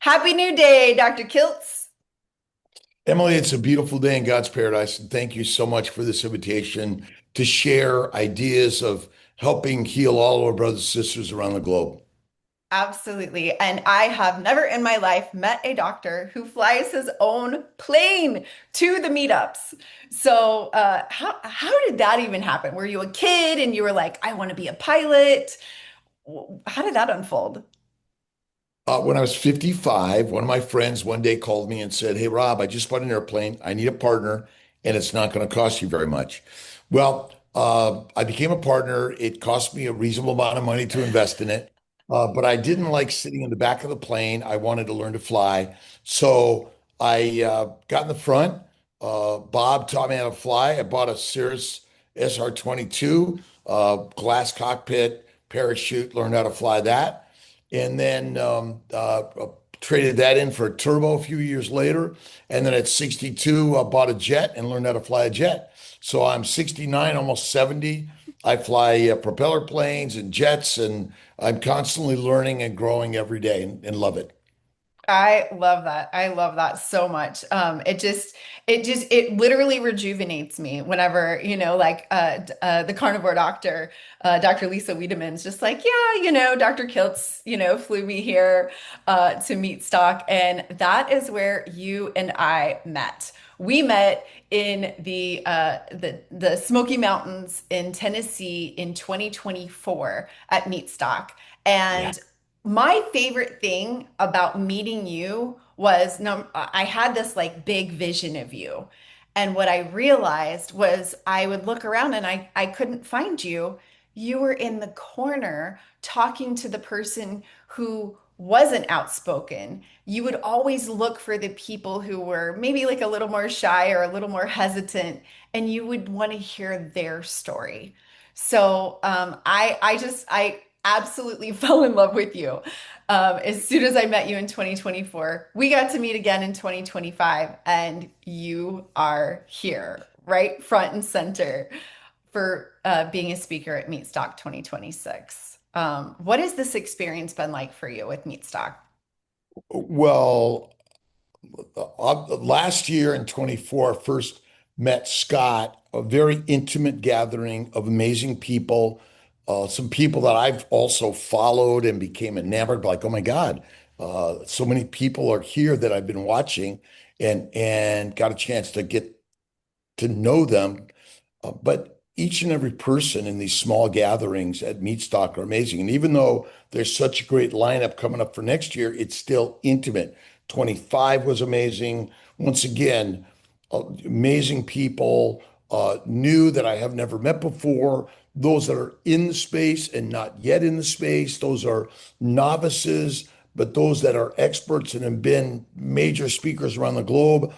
Happy New Day, Dr. Kiltz. Emily, it's a beautiful day in God's paradise, and thank you so much for this invitation to share ideas of helping heal all our brothers and sisters around the globe. Absolutely. And I have never in my life met a doctor who flies his own plane to the meetups. So, how did that even happen? Were you a kid and you were like, I want to be a pilot? How did that unfold? When I was 55, one of my friends one day called me and said, "Hey, Rob, I just bought an airplane. I need a partner, and it's not going to cost you very much." Well, I became a partner. It cost me a reasonable amount of money to invest in it, but I didn't like sitting in the back of the plane. I wanted to learn to fly. So I got in the front. Bob taught me how to fly. I bought a Cirrus SR-22, glass cockpit, parachute, learned how to fly that and then traded that in for a turbo a few years later. And then at 62, I bought a jet and learned how to fly a jet. So I'm 69, almost 70. I fly propeller planes and jets, and I'm constantly learning and growing every day and love it. I love that. I love that so much. It literally rejuvenates me whenever, the carnivore doctor, Dr. Lisa Wiedemann's just like, yeah, Dr. Kiltz, flew me here, to Meatstock. And that is where you and I met. We met in the Smoky Mountains in Tennessee in 2024 at Meatstock. Yeah. And my favorite thing about meeting you was no, I had this like big vision of you. And what I realized was I would look around and I couldn't find you. You were in the corner talking to the person who wasn't outspoken. You would always look for the people who were maybe like a little more shy or a little more hesitant, and you would want to hear their story. So I absolutely fell in love with you. As soon as I met you in 2024, we got to meet again in 2025, and you are here, right front and center for being a speaker at Meatstock 2026. What has this experience been like for you with Meatstock? Well, last year in 24, I first met Scott, a very intimate gathering of amazing people, some people that I've also followed and became enamored, like, oh my God, so many people are here that I've been watching and got a chance to get to know them. But each and every person in these small gatherings at Meatstock are amazing. And even though there's such a great lineup coming up for next year, it's still intimate. 25 was amazing. Once again, amazing people, new that I have never met before, those that are in the space and not yet in the space, those are novices, but those that are experts and have been major speakers around the globe.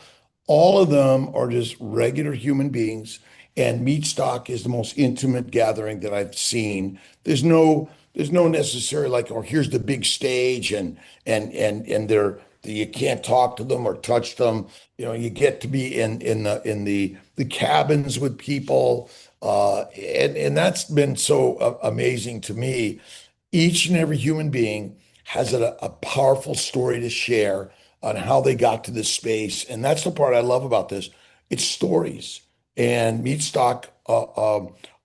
All of them are just regular human beings, and Meatstock is the most intimate gathering that I've seen. There's no necessary like, oh, here's the big stage and you can't talk to them or touch them. You get to be in the cabins with people, and that's been so amazing to me. Each and every human being has a powerful story to share on how they got to this space. And that's the part I love about this. It's stories. And Meatstock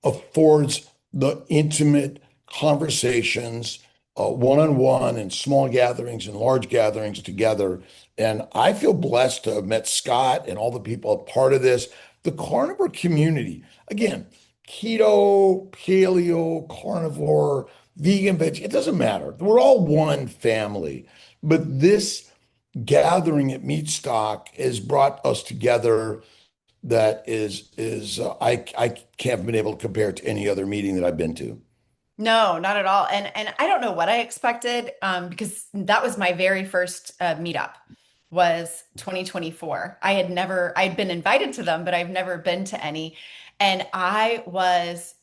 affords the intimate conversations, one-on-one and small gatherings and large gatherings together. And I feel blessed to have met Scott and all the people a part of this. The carnivore community, again, keto, paleo, carnivore, vegan, veg, it doesn't matter. We're all one family. But this gathering at Meatstock has brought us together that I can't been able to compare it to any other meeting that I've been to. No, not at all. And I don't know what I expected, because that was my very first meetup was 2024. I'd been invited to them, but I've never been to any. And I was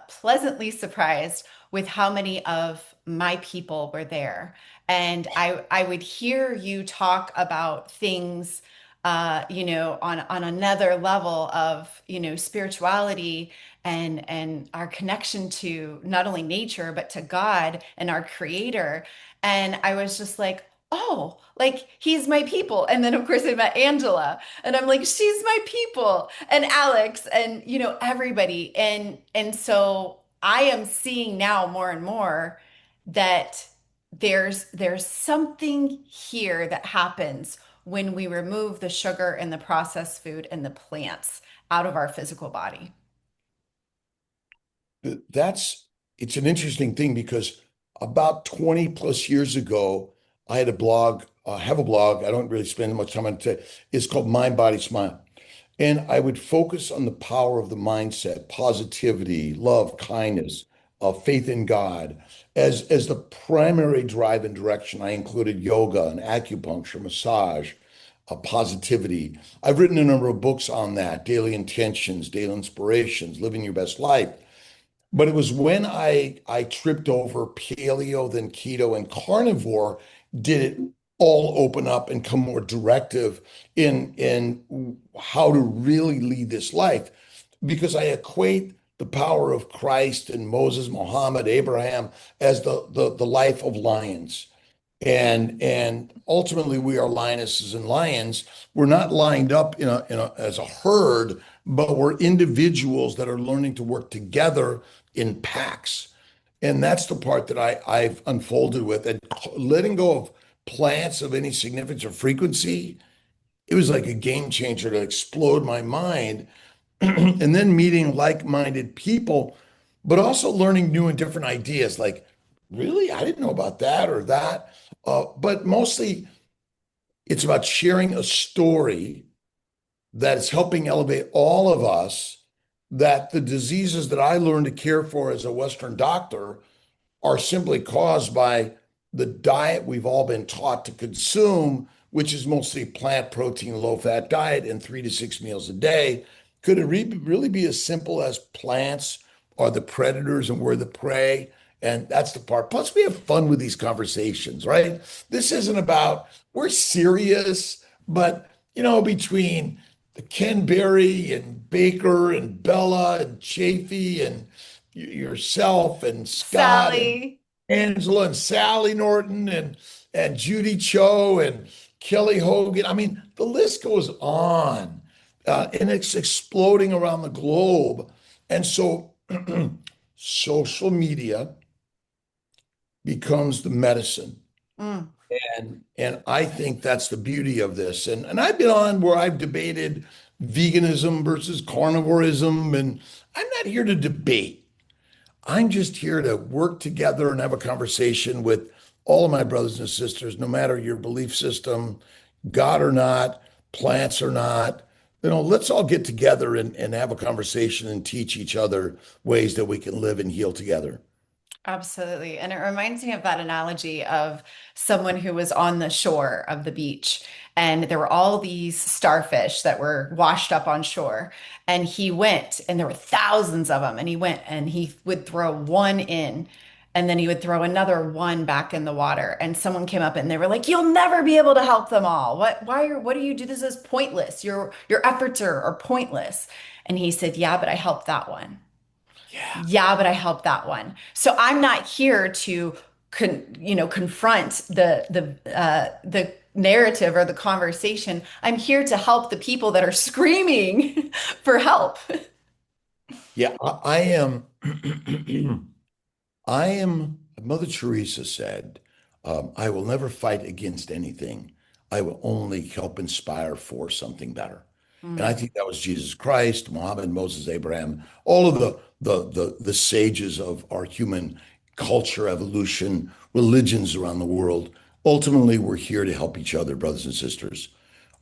pleasantly surprised with how many of my people were there. And I would hear you talk about things, on another level of, spirituality and our connection to not only nature but to God and our creator. And I was just like, oh, like he's my people. And then of course I met Angela and I'm like, she's my people and Alex and everybody. And so I am seeing now more and more that there's something here that happens when we remove the sugar and the processed food and the plants out of our physical body. That's it's an interesting thing because about 20 plus years ago, I had a blog, have a blog. I don't really spend much time on it. It's called Mind, Body, Smile. And I would focus on the power of the mindset, positivity, love, kindness, faith in God. As the primary drive and direction, I included yoga and acupuncture, massage, positivity. I've written a number of books on that, daily intentions, daily inspirations, living your best life. But it was when I tripped over paleo, then keto and carnivore, did it all open up and come more directive in how to really lead this life. Because I equate the power of Christ and Moses, Muhammad, Abraham as the life of lions. And ultimately we are lionesses and lions. We're not lined up as a herd, but we're individuals that are learning to work together in packs. And that's the part that I've unfolded with. And letting go of plants of any significance or frequency, it was like a game changer to explode my mind. And then meeting like-minded people, but also learning new and different ideas. Like, really? I didn't know about that or that. But mostly it's about sharing a story that is helping elevate all of us, that the diseases that I learned to care for as a Western doctor are simply caused by the diet we've all been taught to consume, which is mostly plant protein, low fat diet and 3 to 6 meals a day. Could it really be as simple as plants are the predators and we're the prey? And that's the part. Plus, we have fun with these conversations, right? This isn't about, we're serious, but between the Ken Berry and Baker and Bella and Chafee and yourself and Scott and Sally. Angela and Sally Norton and Judy Cho and Kelly Hogan. I mean, the list goes on, and it's exploding around the globe. And so, social media becomes the medicine. Mm. And I think that's the beauty of this. And I've been on where I've debated veganism versus carnivorism, and I'm not here to debate. I'm just here to work together and have a conversation with all of my brothers and sisters, no matter your belief system, God or not, plants or not. Let's all get together and have a conversation and teach each other ways that we can live and heal together. Absolutely. And it reminds me of that analogy of someone who was on the shore of the beach, and there were all these starfish that were washed up on shore. And he went, and there were thousands of them, and he went and he would throw one in, and then he would throw another one back in the water. And someone came up and they were like, "You'll never be able to help them all. What do you do? This is pointless. Your efforts are pointless." And he said, "Yeah, but I helped that one. Yeah. Yeah, but I helped that one. So I'm not here to confront the narrative or the conversation. I'm here to help the people that are screaming for help." Yeah, I am. I am, Mother Teresa said, I will never fight against anything. I will only help inspire for something better. And I Mm, think that was Jesus Christ, Muhammad, Moses, Abraham, all of the sages of our human culture, evolution, religions around the world. Ultimately, we're here to help each other, brothers and sisters.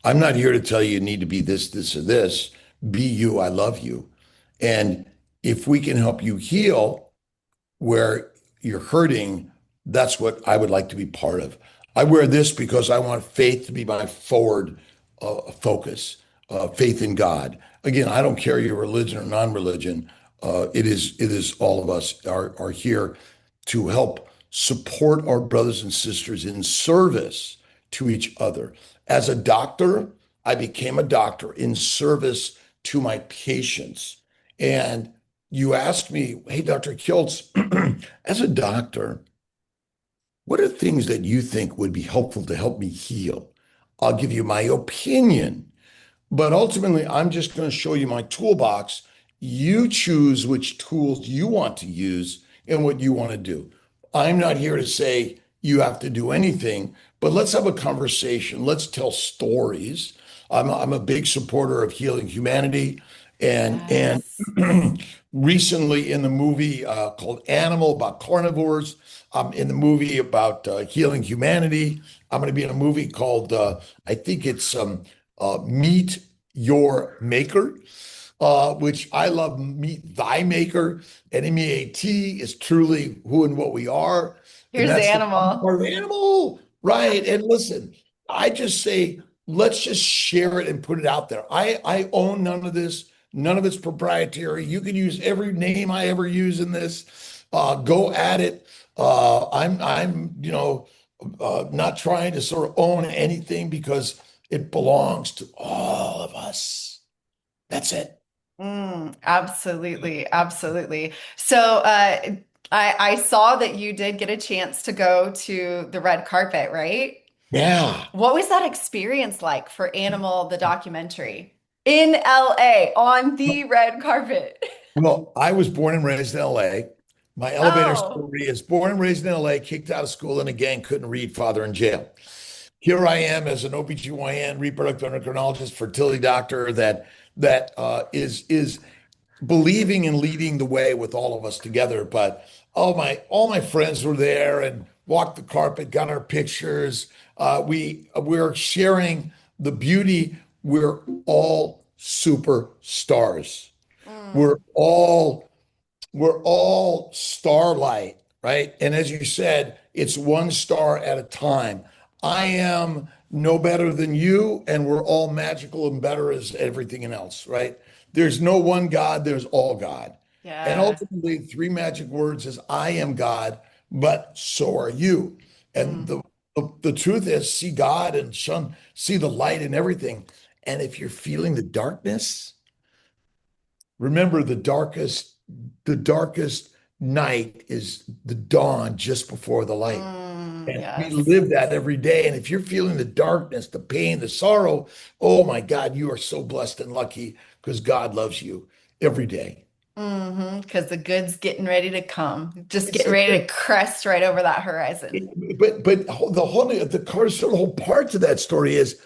I'm not here to tell you need to be this, this, or this. Be you. I love you. And if we can help you heal, where you're hurting, that's what I would like to be part of. I wear this because I want faith to be my forward focus, faith in God. Again, I don't care your religion or non-religion. It is all of us are here to help support our brothers and sisters in service to each other. As a doctor, I became a doctor in service to my patients. And you asked me, hey, Dr. Kiltz, as a doctor, what are things that you think would be helpful to help me heal? I'll give you my opinion. But ultimately, I'm just going to show you my toolbox. You choose which tools you want to use and what you want to do. I'm not here to say you have to do anything, but let's have a conversation. Let's tell stories. I'm a big supporter of healing humanity. And Yes. recently in the movie called Animal about carnivores, in the movie about healing humanity. I'm going to be in a movie called I think it's Meet Your Maker, which I love. Meet Thy Maker. And MEAT is truly who and what we are, and Here's the that's the fun animal. part of animal, right? And listen, I just say let's just share it and put it out there. I own none of this. None of it's proprietary. You can use every name I ever use in this. Go at it. I'm not trying to sort of own anything because it belongs to all of us. That's it. Absolutely, absolutely. So, I saw that you did get a chance to go to the red carpet, right? Yeah. What was that experience like for Animal, the documentary in LA on the red carpet? Well, I was born and raised in LA. My elevator Oh, story is born and raised in LA, kicked out of school and again couldn't read, father in jail. Here I am as an OBGYN, reproductive endocrinologist, fertility doctor that is believing and leading the way with all of us together. But all my friends were there and walked the carpet, got our pictures. We're sharing the beauty. We're all superstars. We're mm, all we're all starlight, right? And as you said, it's one star at a time. I am no better than you, and we're all magical and better as everything else, right? There's no one God, there's all God. And yeah. ultimately, three magic words is I am God, but so are you. And Mm, the truth is see God and see the light in everything. And if you're feeling the darkness, remember, the darkest night is the dawn just before the light. And we yes. live that every day. And if you're feeling the darkness, the pain, the sorrow, oh my God, you are so blessed and lucky because God loves you every day. Because the good's getting ready to come, just It's getting a, ready to crest right over that horizon. but the whole part to that story is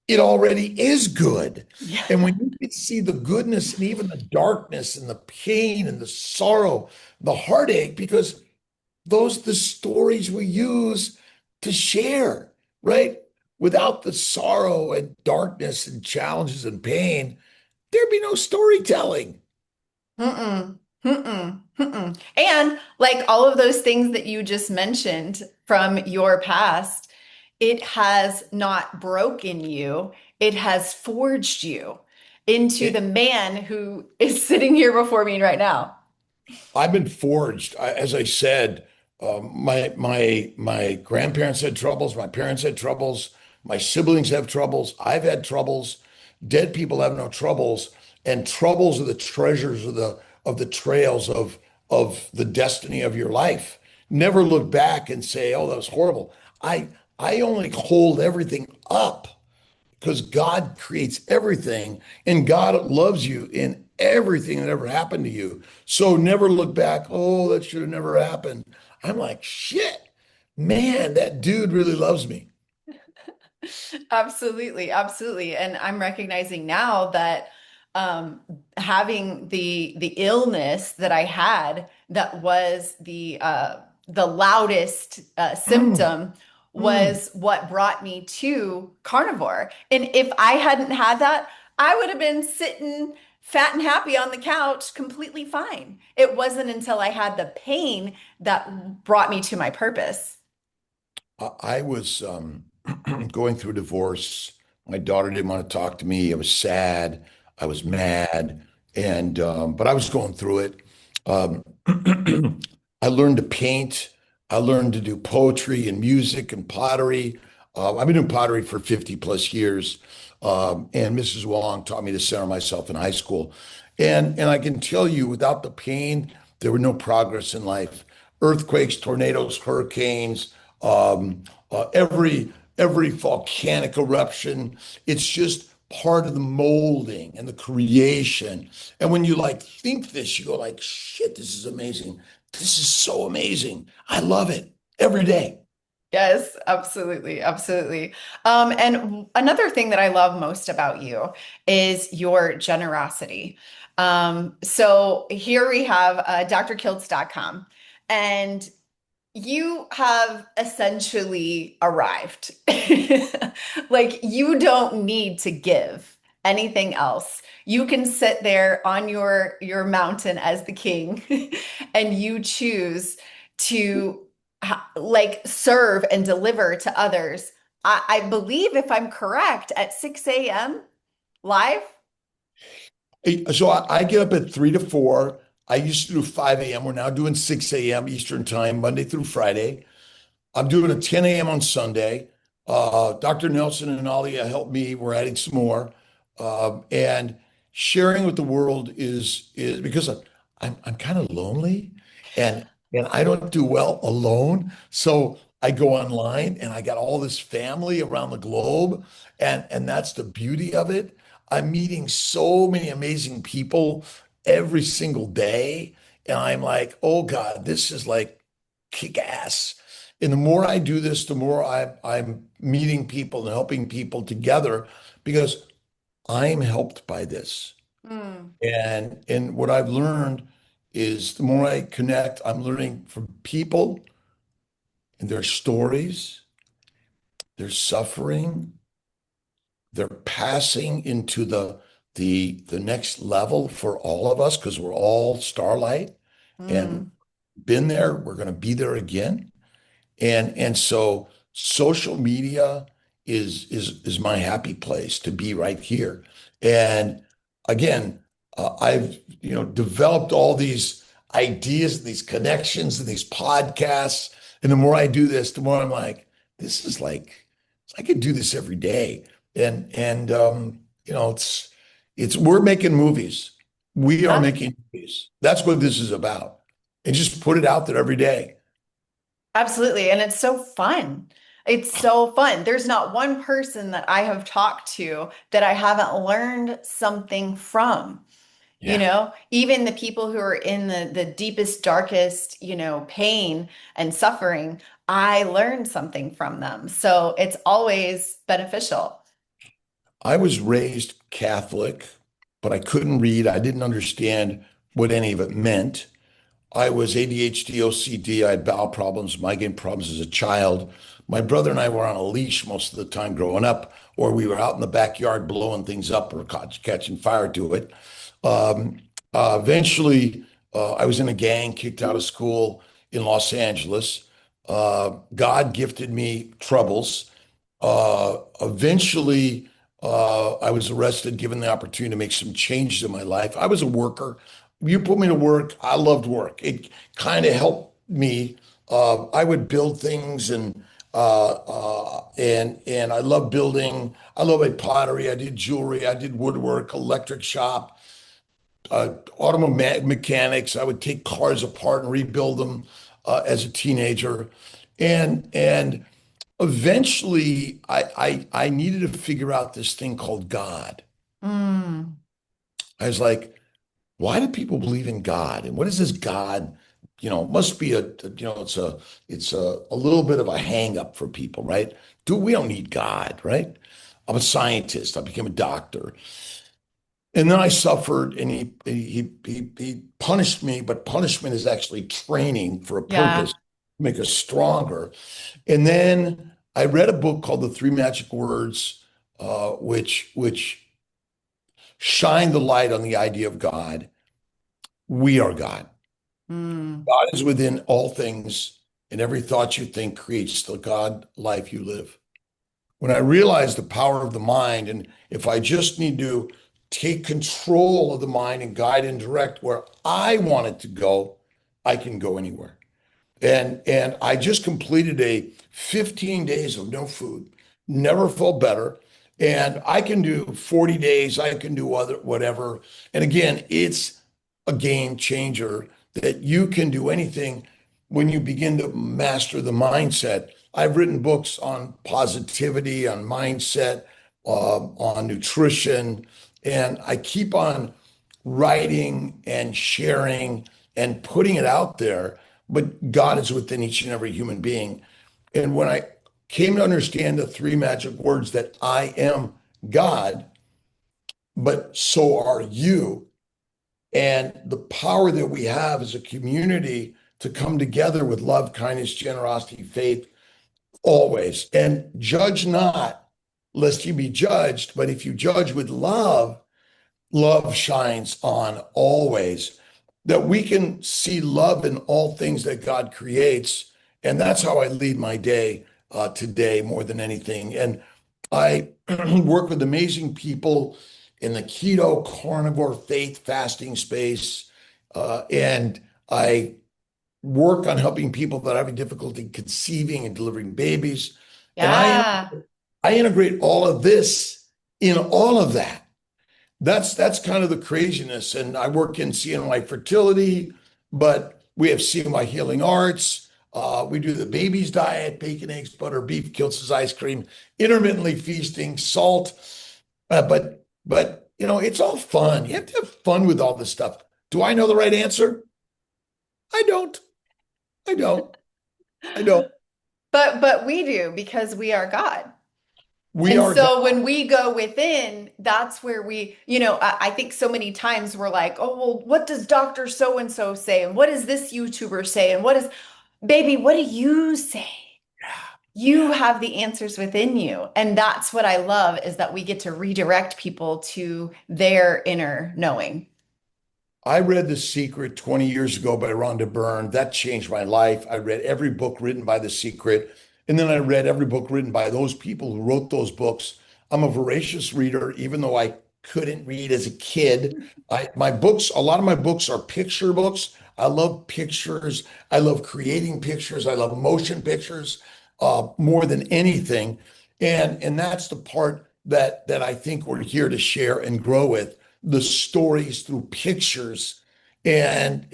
it already is good. Yeah. And when you can see the goodness and even the darkness and the pain and the sorrow, the heartache, because those are the stories we use to share, right? Without the sorrow and darkness and challenges and pain, there'd be no storytelling. Mm-mm. Mm-mm. Mm-mm. And like all of those things that you just mentioned from your past, it has not broken you, it has forged you into the man who is sitting here before me right now. I've been forged. As I said, my grandparents had troubles. My parents had troubles. My siblings have troubles. I've had troubles. Dead people have no troubles, and troubles are the treasures of the trails of the destiny of your life. Never look back and say, "Oh, that was horrible." I only hold everything up because God creates everything and God loves you in everything that ever happened to you. So never look back, oh, that should have never happened. I'm like, shit, man, that dude really loves me. Absolutely, absolutely. And I'm recognizing now that um, having the illness that I had that was the loudest Mm, symptom mm. was what brought me to carnivore. And if I hadn't had that, I would have been sitting fat and happy on the couch, completely fine. It wasn't until I had the pain that brought me to my purpose. I was going through a divorce. My daughter didn't want to talk to me. I was sad. I was mad, and but I was going through it. Um, I learned to paint. I learned to do poetry and music and pottery. I've been doing pottery for 50 plus years. And Mrs. Wong taught me to center myself in high school. And I can tell you, without the pain, there were no progress in life. Earthquakes, tornadoes, hurricanes, Every volcanic eruption, it's just part of the molding and the creation. And when you like think this, you go like, shit, this is amazing. This is so amazing. I love it every day. Yes, absolutely, absolutely. And another thing that I love most about you is your generosity. So here we have drkiltz.com, and you have essentially arrived. Like you don't need to give anything else. You can sit there on your mountain as the king and you choose to like serve and deliver to others. I believe if I'm correct at 6 a.m. live. So I get up at 3 to 4. I used to do 5 a.m. We're now doing 6 a.m. Eastern time, Monday through Friday. I'm doing a 10 a.m. on Sunday. Dr. Nelson and Alia helped me. We're adding some more. And sharing with the world is because I'm kind of lonely and I don't do well alone. So I go online and I got all this family around the globe. And that's the beauty of it. I'm meeting so many amazing people every single day. And I'm like, oh God, this is like kick ass. And the more I do this, the more I'm meeting people and helping people together because I'm helped by this. Mm, And what I've learned is the more I connect, I'm learning from people and their stories, their suffering, their passing into the next level for all of us because we're all starlight and mm. been there, we're going to be there again. And so social media is my happy place to be right here. And again, I've developed all these ideas, these connections, and these podcasts. And the more I do this, the more I'm like, this is like I could do this every day. And it's we're making movies. We are Yeah. making movies. That's what this is about. And just put it out there every day. Absolutely. And it's so fun. It's so fun. There's not one person that I have talked to that I haven't learned something from. Yeah. Even the people who are in the deepest, darkest, pain and suffering, I learned something from them. So it's always beneficial. I was raised Catholic, but I couldn't read. I didn't understand what any of it meant. I was ADHD, OCD. I had bowel problems, migraine problems as a child. My brother and I were on a leash most of the time growing up, or we were out in the backyard blowing things up or catching fire to it. Um, Eventually, I was in a gang, kicked out of school in Los Angeles. God gifted me troubles. Eventually, I was arrested, given the opportunity to make some changes in my life. I was a worker. You put me to work. I loved work. It kind of helped me. I would build things and I love building. I love my pottery. I did jewelry. I did woodwork, electric shop, automobile mechanics. I would take cars apart and rebuild them as a teenager, and eventually I needed to figure out this thing called God. Mm, I was like, why do people believe in God? And what is this God? It must be it's a little bit of a hang up for people, right? We don't need God, right? I'm a scientist. I became a doctor. And then I suffered and he punished me, but punishment is actually training for a yeah. purpose, to make us stronger. And then I read a book called The Three Magic Words, which shined the light on the idea of God. We are God. Mm, God is within all things, and every thought you think creates the God life you live. When I realized the power of the mind, and if I just need to take control of the mind and guide and direct where I want it to go, I can go anywhere. And I just completed a 15 days of no food, never felt better. And I can do 40 days, I can do other whatever. And again, it's a game changer that you can do anything when you begin to master the mindset. I've written books on positivity, on mindset, on nutrition, and I keep on writing and sharing and putting it out there. But God is within each and every human being. And when I came to understand the three magic words that I am God, but so are you, and the power that we have as a community to come together with love, kindness, generosity, faith, always. And judge not, lest you be judged. But if you judge with love, love shines on always. That we can see love in all things that God creates. And that's how I lead my day today more than anything. And I work with amazing people in the keto, carnivore, faith, fasting space. And I work on helping people that are having difficulty conceiving and delivering babies. And Yeah. I integrate all of this in all of that. That's kind of the craziness. And I work in CNY fertility, but we have CNY healing arts. We do the baby's diet, bacon, eggs, butter, beef, Kiltz's ice cream, intermittently feasting, salt. But it's all fun. You have to have fun with all this stuff. Do I know the right answer? I don't. I don't. I don't. But we do because we are God. We And are so God. when we go within, that's where I think so many times we're like, oh, well, what does Dr. So and so say? And what does this YouTuber say? And baby, what do you say? You Yeah. have the answers within you. And that's what I love is that we get to redirect people to their inner knowing. I read The Secret 20 years ago by Rhonda Byrne. That changed my life. I read every book written by The Secret, and then I read every book written by those people who wrote those books. I'm a voracious reader, even though I couldn't read as a kid. My books, a lot of my books are picture books. I love pictures. I love creating pictures. I love motion pictures more than anything. And that's the part that I think we're here to share and grow with the stories through pictures. And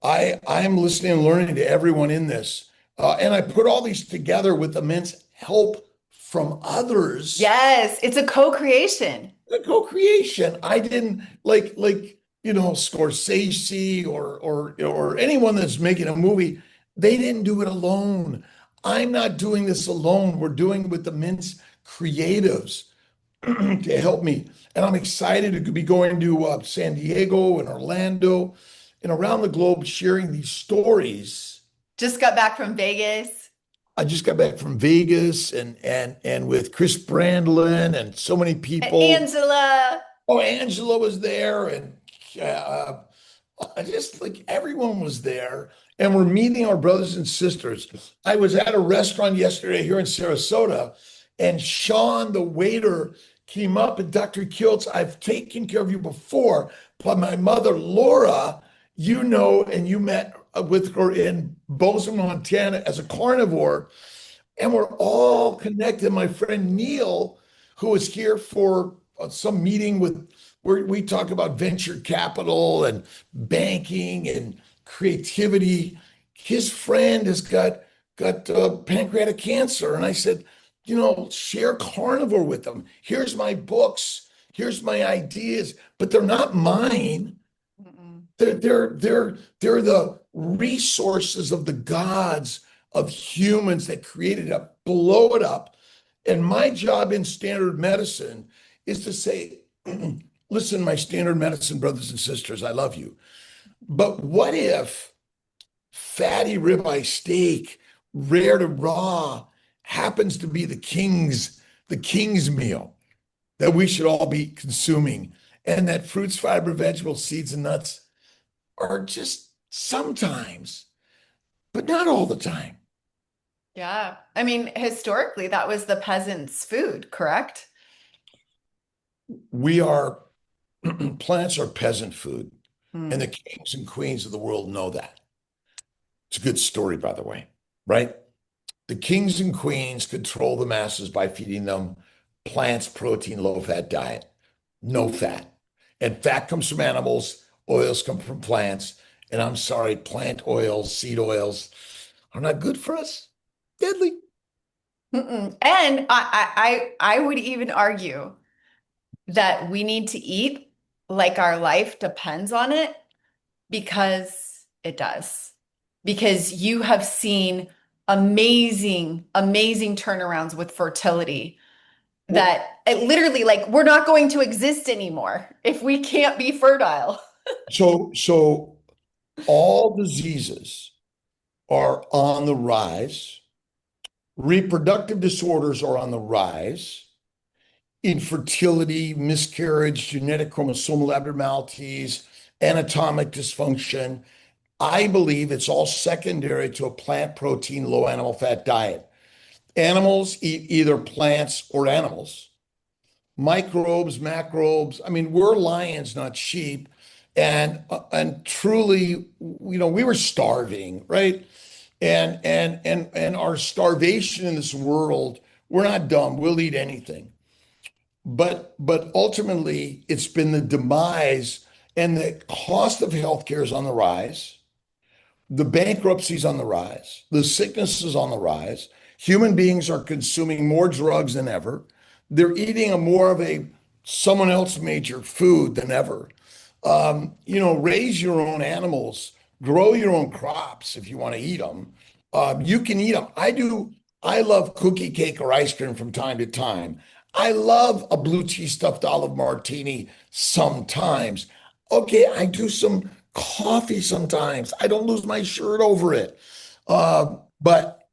I am listening and learning to everyone in this. And I put all these together with immense help from others. Yes, it's a co-creation. The co-creation. I didn't Scorsese or anyone that's making a movie, they didn't do it alone. I'm not doing this alone. We're doing it with immense creatives to help me. And I'm excited to be going to San Diego and Orlando and around the globe sharing these stories. Just got back from Vegas. I just got back from Vegas and with Chris Brandlin and so many people. Angela. Oh, Angela was there, and uh, just like everyone was there. And we're meeting our brothers and sisters. I was at a restaurant yesterday here in Sarasota, and Sean, the waiter, came up and Dr. Kiltz, I've taken care of you before, but my mother, Laura, and you met with her in Bozeman, Montana as a carnivore. And we're all connected. My friend Neil, who was here for some meeting where we talk about venture capital and banking and creativity. His friend has got pancreatic cancer, and I said, share carnivore with them. Here's my books. Here's my ideas, but they're not mine. Mm-mm. They're the resources of the gods of humans that created it up, blow it up. And my job in standard medicine is to say, listen, my standard medicine brothers and sisters, I love you. But what if fatty ribeye steak, rare to raw, happens to be the king's meal that we should all be consuming, and that fruits, fiber, vegetables, seeds, and nuts are just sometimes, but not all the time. Yeah. I mean, historically, that was the peasant's food, correct? We are plants are peasant food, and the Hmm. kings and queens of the world know that. It's a good story, by the way, right? The kings and queens control the masses by feeding them plants, protein, low fat diet, no fat. And fat comes from animals, oils come from plants. And I'm sorry, plant oils, seed oils are not good for us. Deadly. Mm-mm. And I would even argue that we need to eat like our life depends on it because it does. Because you have seen amazing, amazing turnarounds with fertility Well, that it literally, like, we're not going to exist anymore if we can't be fertile. so all diseases are on the rise. Reproductive disorders are on the rise. Infertility, miscarriage, genetic chromosomal abnormalities, anatomic dysfunction. I believe it's all secondary to a plant protein, low animal fat diet. Animals eat either plants or animals. Microbes, macrobes. I mean, we're lions, not sheep. And truly, we were starving, right? And our starvation in this world, we're not dumb. We'll eat anything. But ultimately, it's been the demise and the cost of healthcare is on the rise. The bankruptcy's on the rise. The sickness is on the rise. Human beings are consuming more drugs than ever. They're eating a more of a someone else made your food than ever. Raise your own animals, grow your own crops if you want to eat them. You can eat them. I do. I love cookie cake or ice cream from time to time. I love a blue cheese stuffed olive martini sometimes. Okay, I do some coffee sometimes. I don't lose my shirt over it. But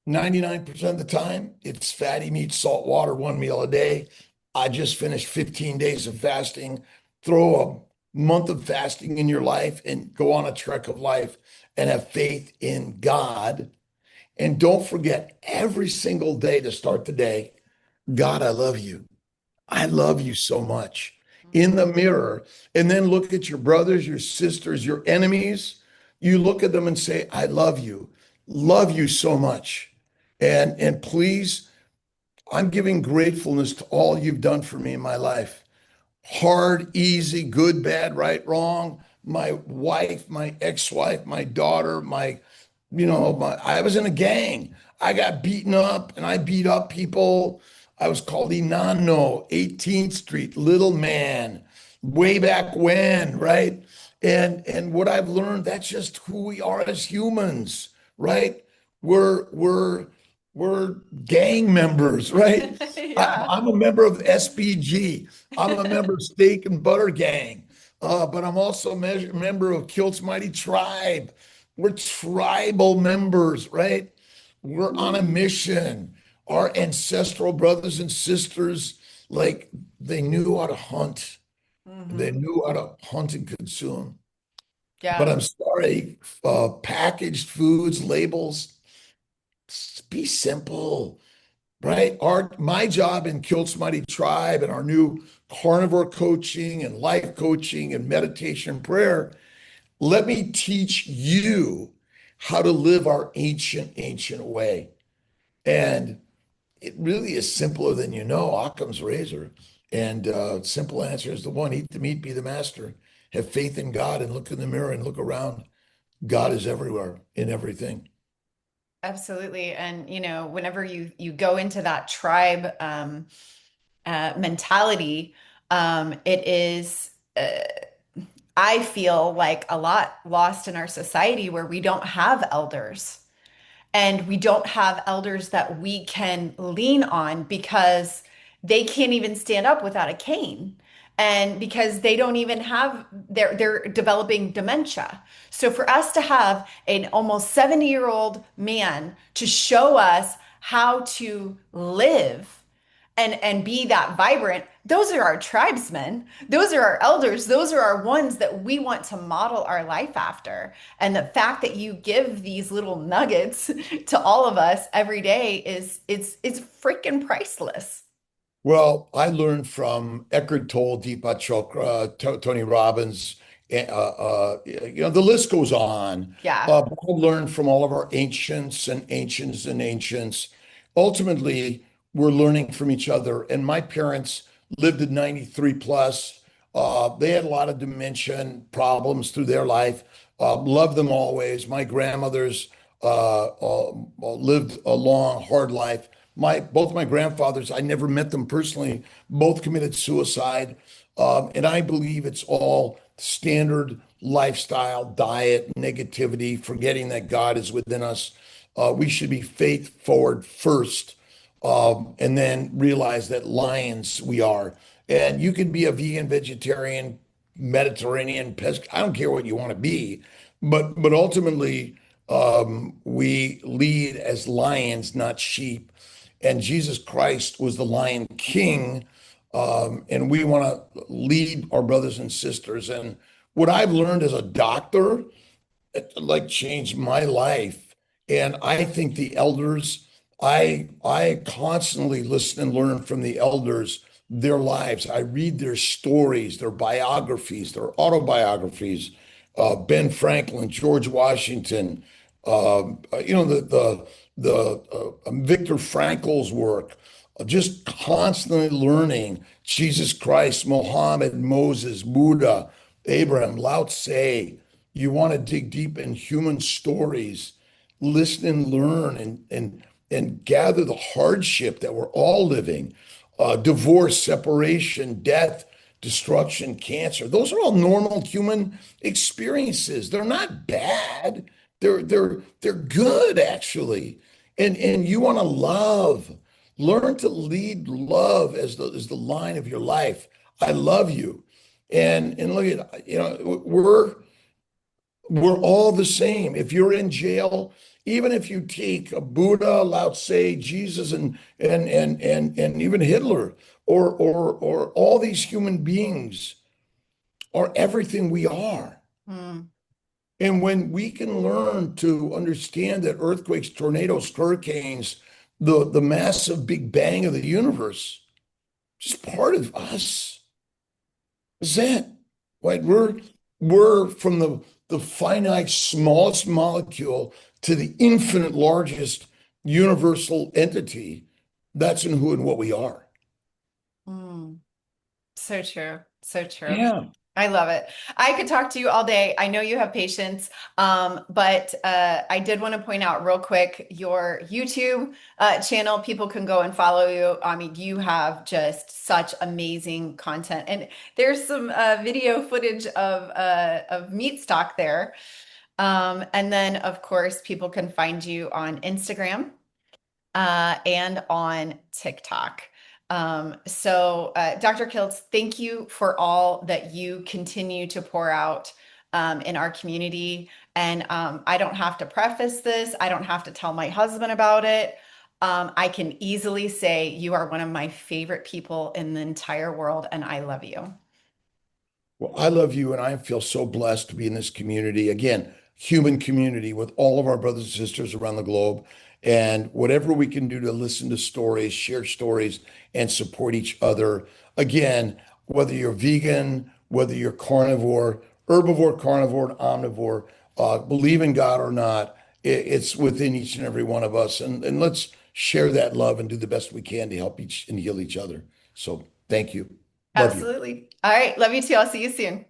99% of the time, it's fatty meat, salt water, one meal a day. I just finished 15 days of fasting. Throw a month of fasting in your life and go on a trek of life and have faith in God. And don't forget every single day to start the day, God, I love you. I love you so much in the mirror. And then look at your brothers, your sisters, your enemies. You look at them and say, I love you so much. And please, I'm giving gratefulness to all you've done for me in my life. Hard, easy, good, bad, right, wrong. My wife, my ex-wife, my daughter, I was in a gang. I got beaten up and I beat up people. I was called Inanno, 18th Street, little man, way back when, right? And what I've learned, that's just who we are as humans, right? We're we're we're gang members, right? Yeah. I'm a member of SBG. I'm a member of Steak and Butter Gang, but I'm also a member of Kiltz Mighty Tribe. We're tribal members, right? We're on a mission. Our ancestral brothers and sisters, like they knew how to hunt. They Hmm. knew how to hunt and consume. But Yeah. I'm sorry, packaged foods, labels, be simple, right? My job in Kilt's Mighty Tribe and our new carnivore coaching and life coaching and meditation and prayer, let me teach you how to live our ancient way. And it really is simpler than you know, Occam's razor. And simple answer is the one: eat the meat, be the master. Have faith in God and look in the mirror and look around. God is everywhere in everything. Absolutely. And whenever you go into that tribe mentality, it is I feel like a lot lost in our society where we don't have elders. And we don't have elders that we can lean on because they can't even stand up without a cane. And because they don't even have, they're developing dementia. So for us to have an almost 70-year-old man to show us how to live and be that vibrant, those are our tribesmen, those are our elders, those are our ones that we want to model our life after. And the fact that you give these little nuggets to all of us every day is it's freaking priceless. Well, I learned from Eckhart Tolle, Deepak Chopra, Tony Robbins. The list goes on. Yeah. But I learned from all of our ancients and ancients and ancients. Ultimately, we're learning from each other. And my parents lived at 93 plus. They had a lot of dementia problems through their life. Loved them always. My grandmothers lived a long, hard life. My both my grandfathers, I never met them personally, both committed suicide. And I believe it's all standard lifestyle, diet, negativity, forgetting that God is within us. We should be faith forward first, and then realize that lions we are. And you can be a vegan, vegetarian, Mediterranean, pesc. I don't care what you want to be, but ultimately, we lead as lions, not sheep. And Jesus Christ was the Lion King, and we want to lead our brothers and sisters. And what I've learned as a doctor, it like changed my life. And I think the elders, I constantly listen and learn from the elders, their lives. I read their stories, their biographies, their autobiographies. Ben Franklin, George Washington, the Viktor Frankl's work. Just constantly learning Jesus Christ, Mohammed, Moses, Buddha, Abraham, Lao Tse. You want to dig deep in human stories, listen and learn and gather the hardship that we're all living. Divorce, separation, death, destruction, cancer. Those are all normal human experiences. They're not bad. They're good actually. And you want to love. Learn to lead love as the line of your life. I love you. And look at, we're all the same. If you're in jail, even if you take a Buddha, Lao Tse, Jesus, and even Hitler, or all these human beings are everything we are. Mm, And when we can learn to understand that earthquakes, tornadoes, hurricanes, the massive big bang of the universe, just part of us. Is that right? We're from the finite smallest molecule to the infinite largest universal entity. That's in who and what we are. mm. So true. So true. Yeah. I love it. I could talk to you all day. I know you have patience, but I did want to point out real quick your YouTube channel. People can go and follow you. I mean, you have just such amazing content, and there's some video footage of Meatstock there. And then, of course, people can find you on Instagram and on TikTok. Dr. Kiltz, thank you for all that you continue to pour out in our community. And I don't have to preface this, I don't have to tell my husband about it. I can easily say you are one of my favorite people in the entire world, and I love you. Well, I love you, and I feel so blessed to be in this community. Again, human community with all of our brothers and sisters around the globe. And whatever we can do to listen to stories, share stories, and support each other. Again, whether you're vegan, whether you're carnivore, herbivore, carnivore, omnivore, believe in God or not, it's within each and every one of us. And let's share that love and do the best we can to help each and heal each other. So thank you. Love you. Absolutely. All right. Love you too. I'll see you soon.